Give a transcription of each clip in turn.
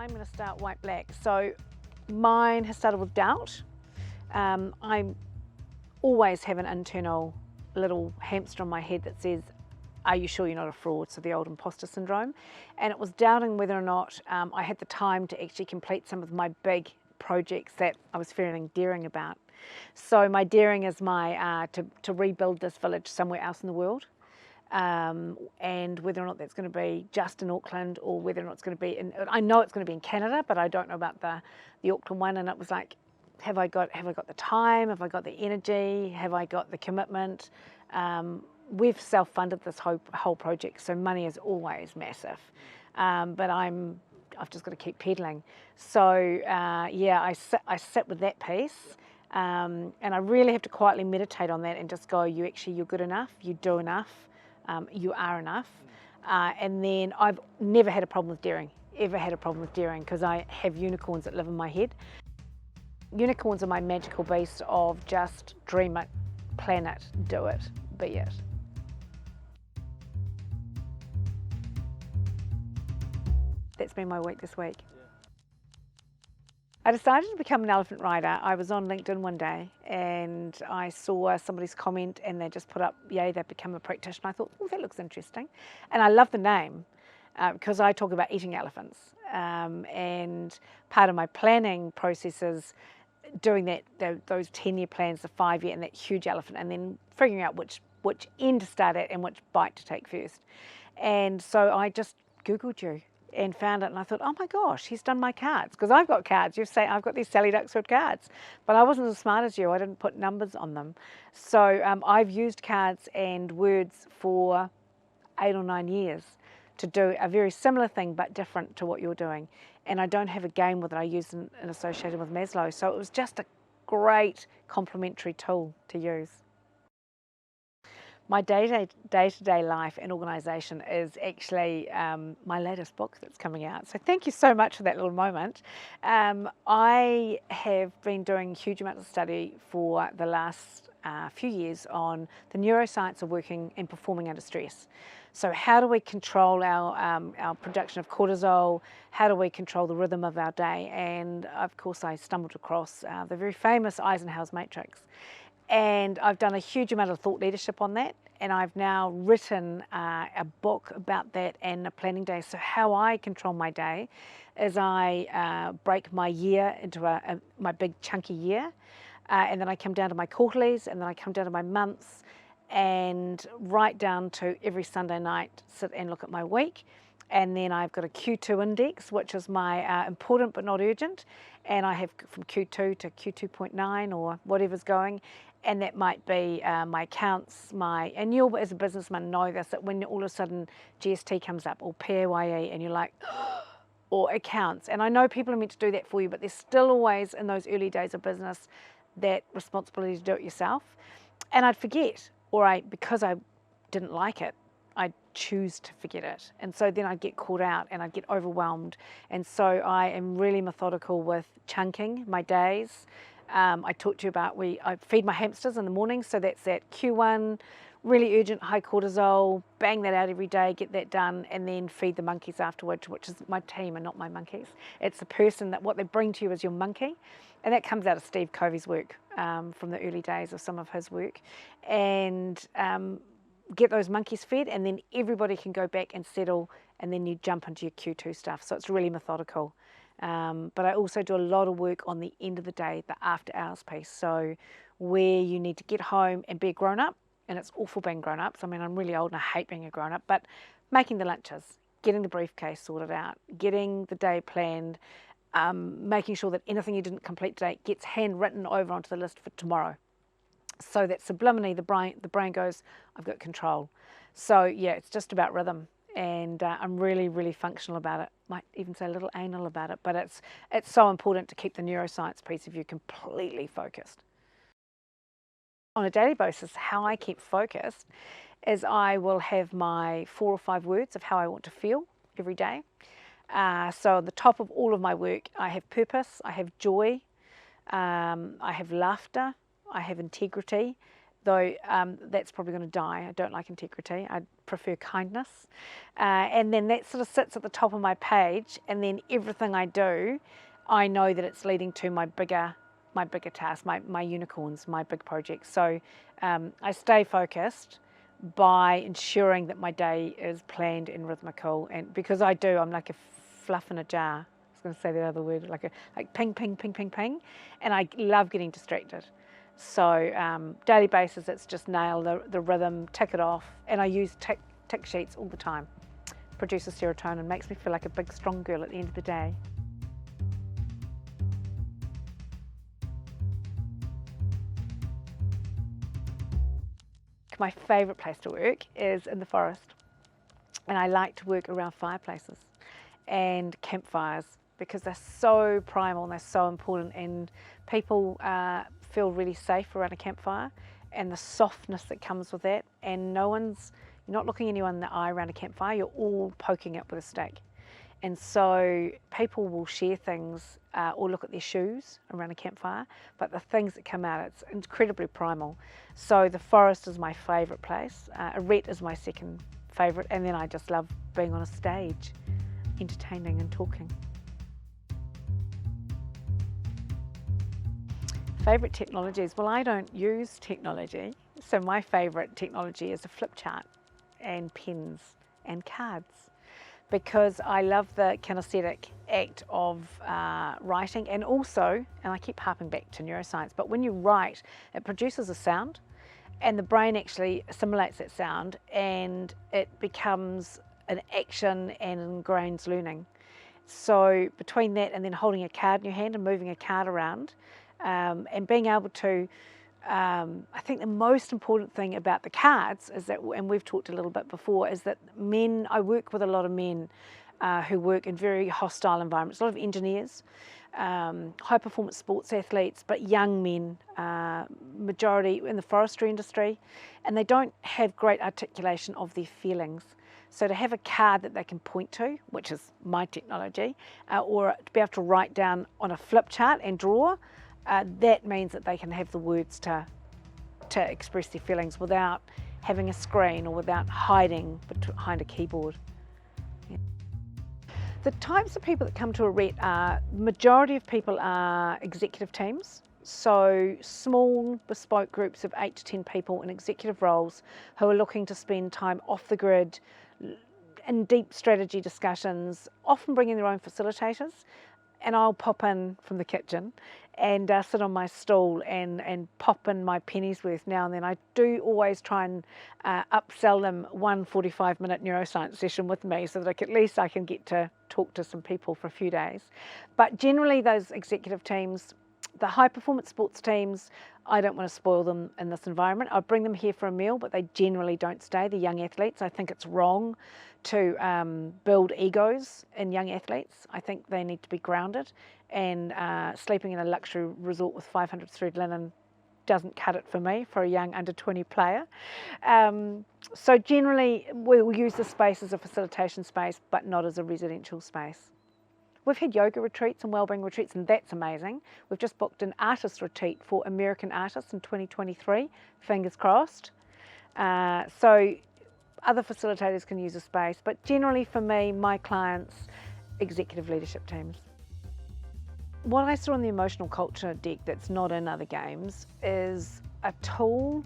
I'm going to start white black. So mine has started with doubt. I always have an internal little hamster on my head that says, are you sure you're not a fraud? So the old imposter syndrome. And it was doubting whether or not I had the time to actually complete some of my big projects that I was feeling daring about. So my daring is my to rebuild this village somewhere else in the world. And whether or not that's going to be just in Auckland or whether or not it's going to be in, I know it's going to be in Canada, but I don't know about the Auckland one. And it was like, have I got the time? Have I got the energy? Have I got the commitment? We've self-funded this whole project, so money is always massive. But I've just got to keep pedaling. So yeah, I sit with that piece. And I really have to quietly meditate on that and just go, you're good enough, you do enough, you are enough. And then I've never had a problem with daring, ever had a problem with daring, because I have unicorns that live in my head. Unicorns are my magical beast of just dream it, plan it, do it, be it. That's been my week this week. I decided to become an elephant rider. I was on LinkedIn one day and I saw somebody's comment and they just put up, yay, they've become a practitioner. I thought, oh, that looks interesting. And I love the name because I talk about eating elephants. And part of my planning process is doing those 10-year plans, the 5-year and that huge elephant, and then figuring out which end to start at and which bite to take first. And so I just Googled you and found it, and I thought, oh my gosh, he's done my cards, because I've got cards. You say I've got these Sally Duxfield cards, but I wasn't as smart as you. I didn't put numbers on them. So I've used cards and words for 8 or 9 years to do a very similar thing, but different to what you're doing. And I don't have a game with it. I use it associated with Maslow. So it was just a great complementary tool to use. My day-to-day life and organisation is actually my latest book that's coming out. So thank you so much for that little moment. I have been doing huge amounts of study for the last few years on the neuroscience of working and performing under stress. So how do we control our production of cortisol? How do we control the rhythm of our day? And of course I stumbled across the very famous Eisenhower's matrix. And I've done a huge amount of thought leadership on that, and I've now written a book about that and a planning day. So how I control my day is I break my year into my big chunky year, and then I come down to my quarterlies, and then I come down to my months, and right down to every Sunday night sit and look at my week. And then I've got a Q2 index, which is my important but not urgent, and I have from Q2 to Q2.9 or whatever's going. And that might be my accounts, and you'll as a businessman know this, that when all of a sudden GST comes up or PAYE and you're like, or accounts. And I know people are meant to do that for you, but there's still always in those early days of business that responsibility to do it yourself. And I'd forget, or because I didn't like it, I'd choose to forget it. And so then I'd get caught out and I'd get overwhelmed. And so I am really methodical with chunking my days. I talked to you about I feed my hamsters in the morning, so that's that Q1, really urgent, high cortisol, bang that out every day, get that done, and then feed the monkeys afterwards, which is my team and not my monkeys. It's the person that what they bring to you is your monkey, and that comes out of Steve Covey's work from the early days of some of his work. And get those monkeys fed, and then everybody can go back and settle, and then you jump into your Q2 stuff. So it's really methodical. But I also do a lot of work on the end of the day, the after hours piece. So where you need to get home and be a grown up, and it's awful being grown up. So, I mean, I'm really old and I hate being a grown up, but making the lunches, getting the briefcase sorted out, getting the day planned, making sure that anything you didn't complete today gets handwritten over onto the list for tomorrow. So that subliminally the brain goes, I've got control. So yeah, it's just about rhythm. And I'm really, really functional about it. Might even say a little anal about it, but it's so important to keep the neuroscience piece of you completely focused. On a daily basis, how I keep focused is I will have my 4 or 5 words of how I want to feel every day. So at the top of all of my work, I have purpose, I have joy, I have laughter, I have integrity, though that's probably going to die. I don't like integrity. I prefer kindness. And then that sort of sits at the top of my page, and then everything I do, I know that it's leading to my bigger tasks, my unicorns, my big projects. So I stay focused by ensuring that my day is planned and rhythmical, and because I do, I'm like a fluff in a jar. I was going to say the other word, like ping, ping, ping, ping, ping, and I love getting distracted. So daily basis, it's just nail the rhythm, tick it off, and I use tick sheets all the time. Produces serotonin, makes me feel like a big strong girl at the end of the day. My favourite place to work is in the forest, and I like to work around fireplaces and campfires because they're so primal and they're so important, and people feel really safe around a campfire, and the softness that comes with that, and you're not looking anyone in the eye around a campfire, you're all poking it with a stick. And so people will share things or look at their shoes around a campfire, but the things that come out, it's incredibly primal. So the forest is my favourite place. Arete is my second favourite, and then I just love being on a stage, entertaining and talking. Favourite technologies? Well, I don't use technology, so my favourite technology is a flip chart and pens and cards, because I love the kinesthetic act of writing, and also, and I keep harping back to neuroscience, but when you write, it produces a sound, and the brain actually assimilates that sound, and it becomes an action and ingrains learning. So between that and then holding a card in your hand and moving a card around, and being able to, I think the most important thing about the cards is that, and we've talked a little bit before, is that I work with a lot of men who work in very hostile environments, a lot of engineers, high performance sports athletes, but young men, majority in the forestry industry, and they don't have great articulation of their feelings. So to have a card that they can point to, which is my technology, or to be able to write down on a flip chart and draw, that means that they can have the words to express their feelings without having a screen or without hiding behind a keyboard. Yeah. The types of people that come to Arete majority of people are executive teams. So small bespoke groups of 8 to 10 people in executive roles who are looking to spend time off the grid in deep strategy discussions, often bringing their own facilitators. And I'll pop in from the kitchen and sit on my stool and pop in my pennies worth now and then. I do always try and upsell them one 45-minute neuroscience session with me, so that at least I can get to talk to some people for a few days. But generally those executive teams, the high performance sports teams, I don't want to spoil them in this environment. I bring them here for a meal, but they generally don't stay. The young athletes, I think it's wrong to build egos in young athletes. I think they need to be grounded, and sleeping in a luxury resort with 500 thread linen doesn't cut it for me, for a young under 20 player. So generally we'll use the space as a facilitation space, but not as a residential space. We've had yoga retreats and wellbeing retreats, and that's amazing. We've just booked an artist retreat for American artists in 2023, fingers crossed. So other facilitators can use a space, but generally for me, my clients, executive leadership teams. What I saw in the emotional culture deck that's not in other games is a tool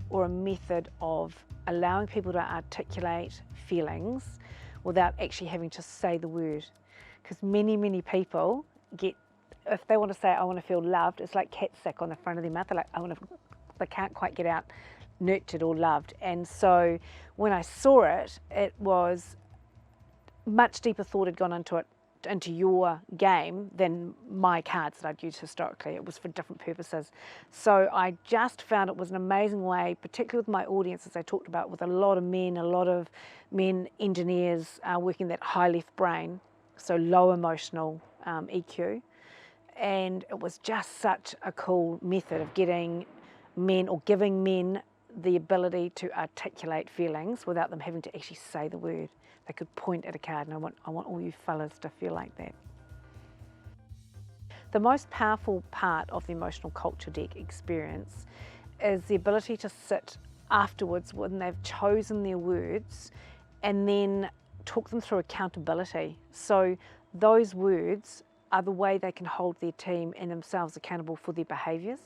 or a method of allowing people to articulate feelings without actually having to say the word. Because many people get, if they want to say, I want to feel loved, it's like cat sick on the front of their mouth. They're like, they can't quite get out nurtured or loved. And so when I saw it, it was much deeper thought had gone into your game than my cards that I'd used historically. It was for different purposes. So I just found it was an amazing way, particularly with my audience, as I talked about, with a lot of men engineers working that high left brain, so low emotional EQ. And it was just such a cool method of getting men, or giving men, the ability to articulate feelings without them having to actually say the word. They could point at a card, and I want all you fellas to feel like that. The most powerful part of the emotional culture deck experience is the ability to sit afterwards when they've chosen their words and then talk them through accountability. So those words are the way they can hold their team and themselves accountable for their behaviours.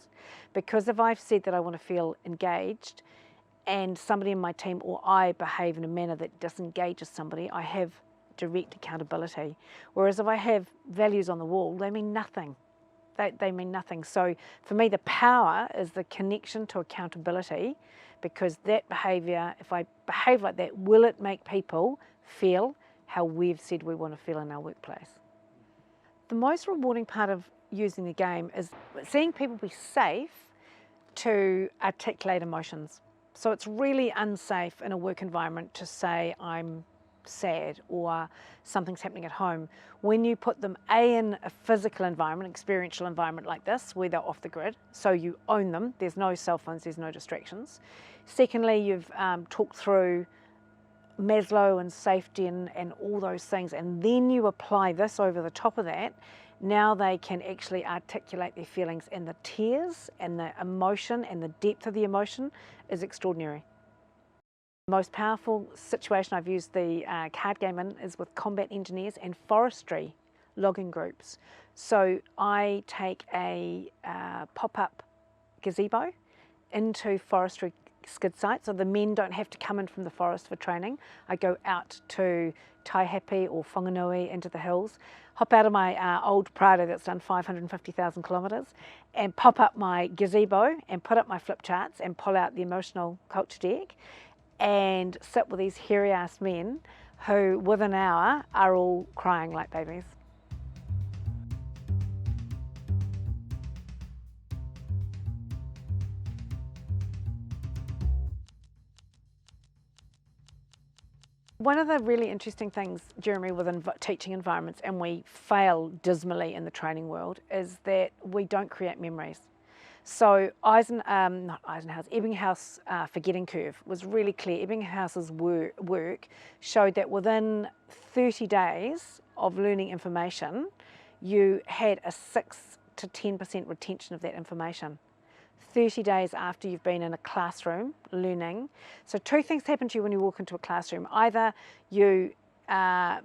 Because if I've said that I want to feel engaged and somebody in my team or I behave in a manner that disengages somebody, I have direct accountability. Whereas if I have values on the wall, they mean nothing. They mean nothing. So for me, the power is the connection to accountability, because that behaviour, if I behave like that, will it make people feel how we've said we want to feel in our workplace? The most rewarding part of using the game is seeing people be safe to articulate emotions. So it's really unsafe in a work environment to say I'm sad or something's happening at home. When you put them in a physical environment, experiential environment like this, where they're off the grid, so you own them, there's no cell phones, there's no distractions. Secondly, you've talked through Maslow and safety and all those things, and then you apply this over the top of that. Now they can actually articulate their feelings, and the tears and the emotion and the depth of the emotion is extraordinary. The most powerful situation I've used the card game in is with combat engineers and forestry logging groups. So I take a pop-up gazebo into forestry skid sites, so the men don't have to come in from the forest for training. I go out to Taihape or Whanganui into the hills, hop out of my old Prado that's done 550,000 kilometres and pop up my gazebo and put up my flip charts and pull out the emotional culture deck and sit with these hairy ass men who within an hour are all crying like babies. One of the really interesting things, Jeremy, within teaching environments, and we fail dismally in the training world, is that we don't create memories. So Ebbinghaus' forgetting curve was really clear. Ebbinghaus's work showed that within 30 days of learning information, you had a 6 to 10% retention of that information. 30 days after you've been in a classroom learning. So two things happen to you when you walk into a classroom. Either you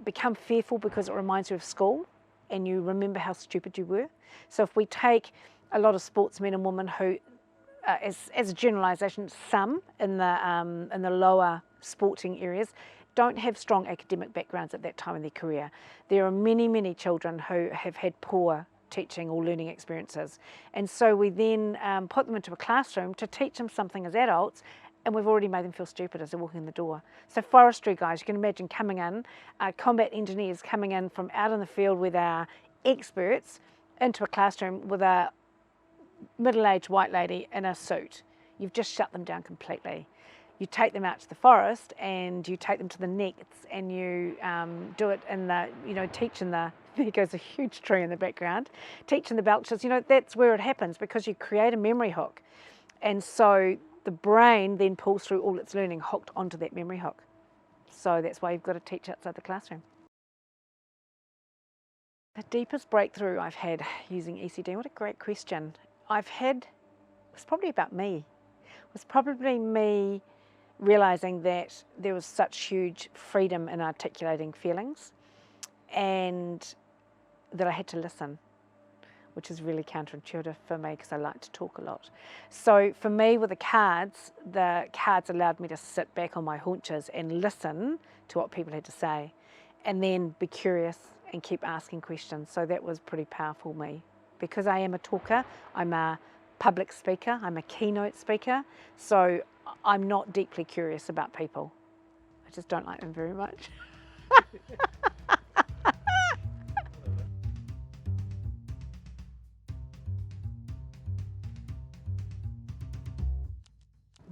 become fearful because it reminds you of school and you remember how stupid you were. So if we take a lot of sportsmen and women who, as a generalisation, some in the lower sporting areas, don't have strong academic backgrounds at that time in their career. There are many, many children who have had poor teaching or learning experiences. And so we then put them into a classroom to teach them something as adults, and we've already made them feel stupid as they're walking in the door. So forestry guys, you can imagine coming in, combat engineers coming in from out in the field with our experts into a classroom with a middle-aged white lady in a suit. You've just shut them down completely. You take them out to the forest and you take them to the nets and you do it in the, teaching the, there goes a huge tree in the background, teaching the belchers, that's where it happens, because you create a memory hook. And so the brain then pulls through all its learning hooked onto that memory hook. So that's why you've got to teach outside the classroom. The deepest breakthrough I've had using ECD, what a great question. It was probably about me. It was probably me realising that there was such huge freedom in articulating feelings and that I had to listen, which is really counterintuitive for me because I like to talk a lot. So for me with the cards allowed me to sit back on my haunches and listen to what people had to say and then be curious and keep asking questions. So that was pretty powerful for me. Because I am a talker, I'm a public speaker, I'm a keynote speaker, so I'm not deeply curious about people. I just don't like them very much.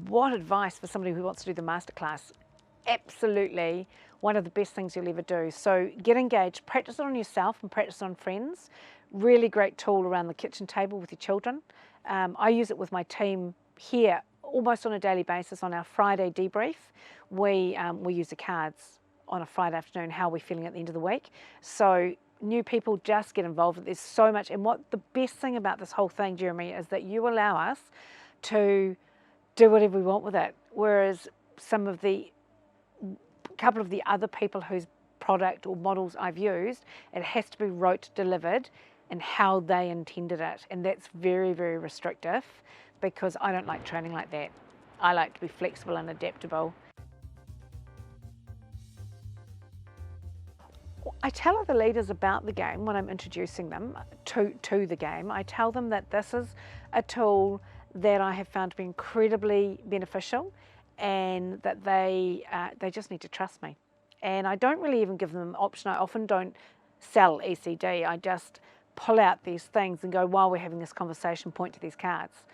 What advice for somebody who wants to do the masterclass? Absolutely one of the best things you'll ever do. So get engaged, practice it on yourself and practice it on friends. Really great tool around the kitchen table with your children. I use it with my team here almost on a daily basis on our Friday debrief. We use the cards on a Friday afternoon, how we're feeling at the end of the week. So new people just get involved. There's so much. And what the best thing about this whole thing, Jeremy, is that you allow us to do whatever we want with it. Whereas couple of the other people whose product or models I've used, it has to be rote delivered and how they intended it. And that's very, very restrictive because I don't like training like that. I like to be flexible and adaptable. I tell other leaders about the game when I'm introducing them to the game. I tell them that this is a tool that I have found to be incredibly beneficial and that they just need to trust me. And I don't really even give them an option. I often don't sell ECD. I just pull out these things and go, while we're having this conversation, point to these cards.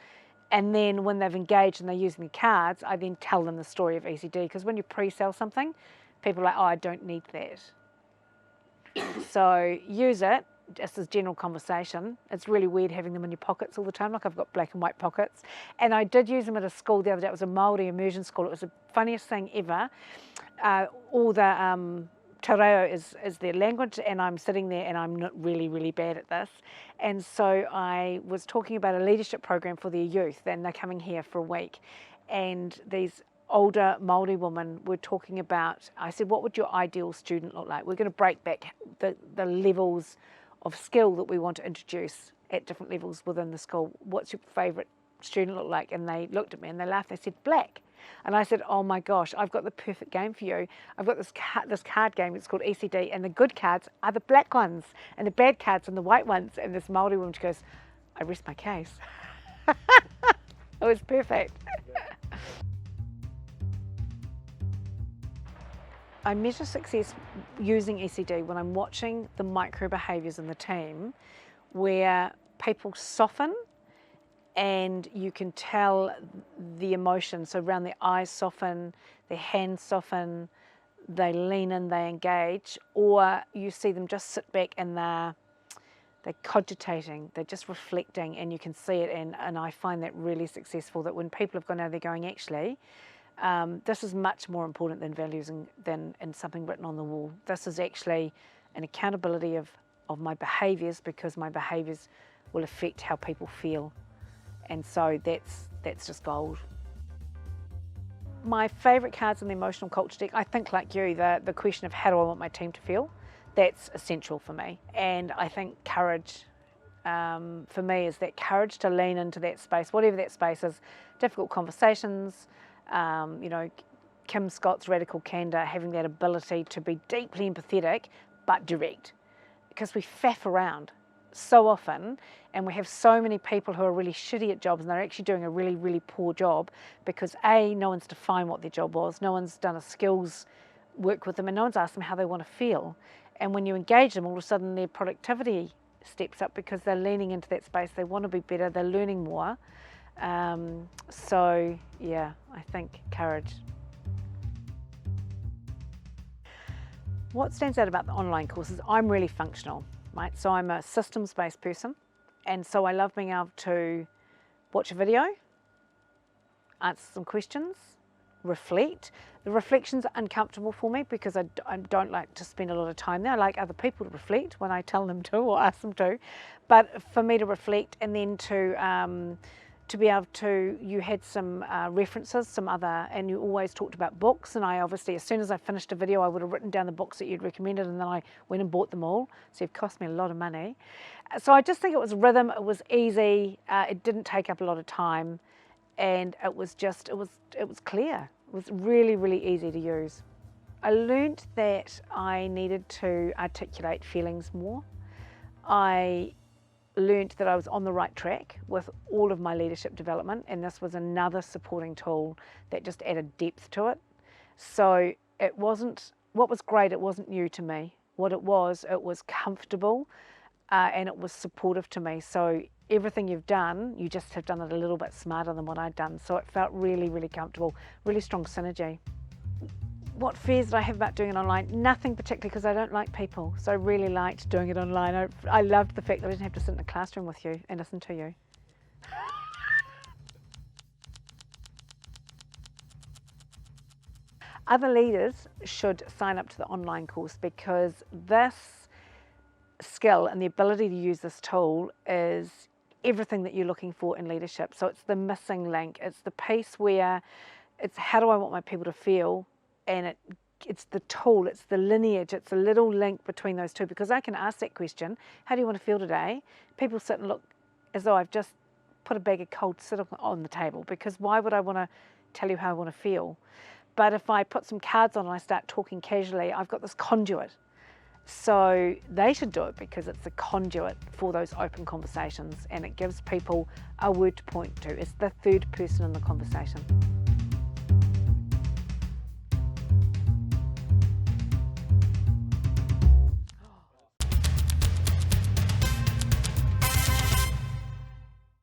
And then when they've engaged and they're using the cards, I then tell them the story of ECD. Because when you pre-sell something, people are like, oh, I don't need that. So use it just as general conversation. It's really weird having them in your pockets all the time. Like I've got black and white pockets. And I did use them at a school the other day. It was a Māori immersion school. It was the funniest thing ever. All the te reo is their language, and I'm sitting there and I'm not really, really bad at this. And so I was talking about a leadership program for their youth, and they're coming here for a week. And these older Māori women were talking about, I said, what would your ideal student look like? We're going to break back the levels of skill that we want to introduce at different levels within the school. What's your favourite student look like? And they looked at me and they laughed. They said, black. And I said, oh my gosh, I've got the perfect game for you. I've got this card game. It's called ECD, and the good cards are the black ones, and the bad cards are the white ones. And this Māori woman, she goes, I rest my case. It was perfect. I measure success using ECD when I'm watching the micro behaviours in the team where people soften and you can tell the emotion. So around their eyes soften, their hands soften, they lean in, they engage, or you see them just sit back and they're cogitating, they're just reflecting, and you can see it. And I find that really successful, that when people have gone out, they're going, actually, this is much more important than values than something written on the wall. This is actually an accountability of my behaviours, because my behaviours will affect how people feel. And so that's just gold. My favourite cards in the emotional culture deck, I think like you, the question of how do I want my team to feel, that's essential for me. And I think courage for me is that courage to lean into that space, whatever that space is, difficult conversations, Kim Scott's radical candour, having that ability to be deeply empathetic but direct, because we faff around so often and we have so many people who are really shitty at jobs and they're actually doing a really, really poor job because A, no one's defined what their job was, no one's done a skills work with them, and no one's asked them how they want to feel. And when you engage them, all of a sudden their productivity steps up because they're leaning into that space, they want to be better, they're learning more. So yeah, I think courage. What stands out about the online courses, I'm really functional, right? So I'm a systems-based person, and so I love being able to watch a video, answer some questions, reflect. The reflections are uncomfortable for me because I don't like to spend a lot of time there. I like other people to reflect when I tell them to or ask them to. But for me to reflect and then to be able to, you had some references, some other, and you always talked about books, and I obviously, as soon as I finished a video, I would have written down the books that you'd recommended, and then I went and bought them all, so it cost me a lot of money. So I just think it was rhythm, it was easy, it didn't take up a lot of time, and it was clear. It was really, really easy to use. I learned that I needed to articulate feelings more. I learned that I was on the right track with all of my leadership development, and this was another supporting tool that just added depth to it. So it wasn't, what was great, it wasn't new to me. What it was comfortable and it was supportive to me. So everything you've done, you just have done it a little bit smarter than what I'd done. So it felt really, really comfortable, really strong synergy. What fears did I have about doing it online? Nothing particularly, because I don't like people. So I really liked doing it online. I loved the fact that I didn't have to sit in a classroom with you and listen to you. Other leaders should sign up to the online course, because this skill and the ability to use this tool is everything that you're looking for in leadership. So it's the missing link. It's the piece where it's how do I want my people to feel, and it's the tool, it's the lineage, it's a little link between those two, because I can ask that question, how do you want to feel today? People sit and look as though I've just put a bag of cold cinnamon on the table, because why would I want to tell you how I want to feel? But if I put some cards on and I start talking casually, I've got this conduit. So they should do it because it's the conduit for those open conversations, and it gives people a word to point to. It's the third person in the conversation.